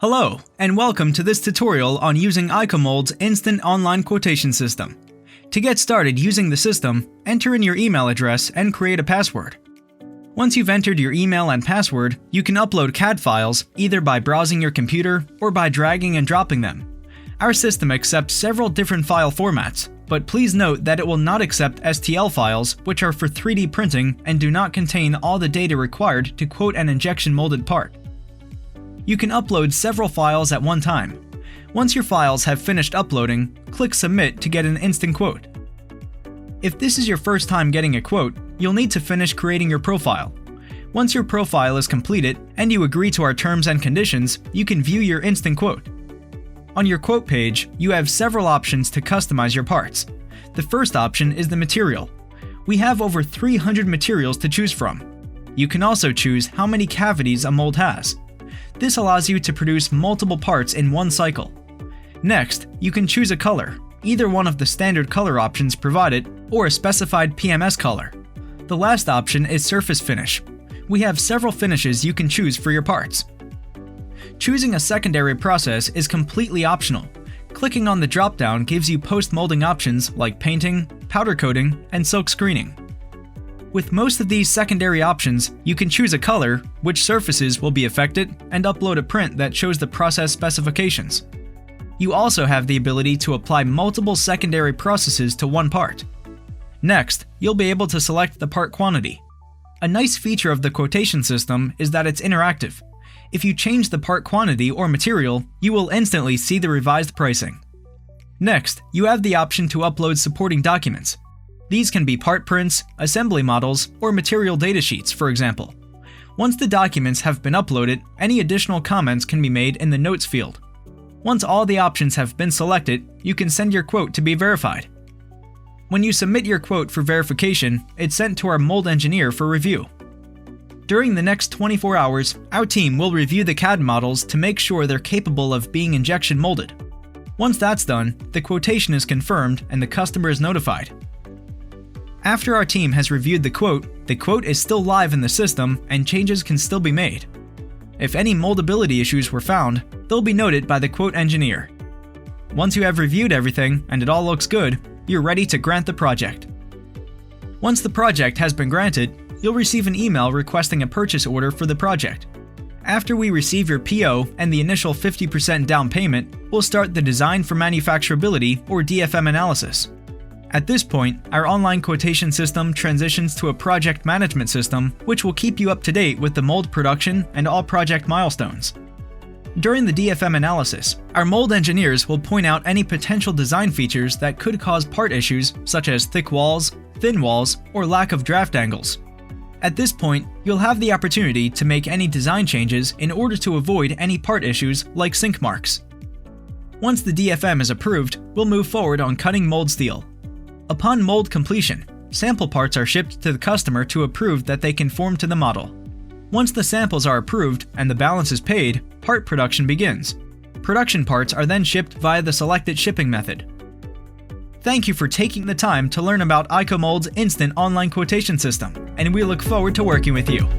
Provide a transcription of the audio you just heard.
Hello, and welcome to this tutorial on using ICOMold's instant online quotation system. To get started using the system, enter in your email address and create a password. Once you've entered your email and password, you can upload CAD files either by browsing your computer or by dragging and dropping them. Our system accepts several different file formats, but please note that it will not accept STL files, which are for 3D printing and do not contain all the data required to quote an injection molded part. You can upload several files at one time. Once your files have finished uploading, click Submit to get an instant quote. If this is your first time getting a quote, you'll need to finish creating your profile. Once your profile is completed and you agree to our terms and conditions, you can view your instant quote. On your quote page, you have several options to customize your parts. The first option is the material. We have over 300 materials to choose from. You can also choose how many cavities a mold has. This allows you to produce multiple parts in one cycle. Next, you can choose a color, either one of the standard color options provided or a specified PMS color. The last option is surface finish. We have several finishes you can choose for your parts. Choosing a secondary process is completely optional. Clicking on the drop-down gives you post-molding options like painting, powder coating, and silk screening. With most of these secondary options, you can choose a color, which surfaces will be affected, and upload a print that shows the process specifications. You also have the ability to apply multiple secondary processes to one part. Next, you'll be able to select the part quantity. A nice feature of the quotation system is that it's interactive. If you change the part quantity or material, you will instantly see the revised pricing. Next, you have the option to upload supporting documents. These can be part prints, assembly models, or material datasheets, for example. Once the documents have been uploaded, any additional comments can be made in the notes field. Once all the options have been selected, you can send your quote to be verified. When you submit your quote for verification, it's sent to our mold engineer for review. During the next 24 hours, our team will review the CAD models to make sure they're capable of being injection molded. Once that's done, the quotation is confirmed and the customer is notified. After our team has reviewed the quote is still live in the system and changes can still be made. If any moldability issues were found, they'll be noted by the quote engineer. Once you have reviewed everything and it all looks good, you're ready to grant the project. Once the project has been granted, you'll receive an email requesting a purchase order for the project. After we receive your PO and the initial 50% down payment, we'll start the Design for Manufacturability or DFM analysis. At this point, our online quotation system transitions to a project management system which will keep you up to date with the mold production and all project milestones. During the DFM analysis, our mold engineers will point out any potential design features that could cause part issues such as thick walls, thin walls, or lack of draft angles. At this point, you'll have the opportunity to make any design changes in order to avoid any part issues like sink marks. Once the DFM is approved, we'll move forward on cutting mold steel. Upon mold completion, sample parts are shipped to the customer to approve that they conform to the model. Once the samples are approved and the balance is paid, part production begins. Production parts are then shipped via the selected shipping method. Thank you for taking the time to learn about ICOMold's instant online quotation system, and we look forward to working with you.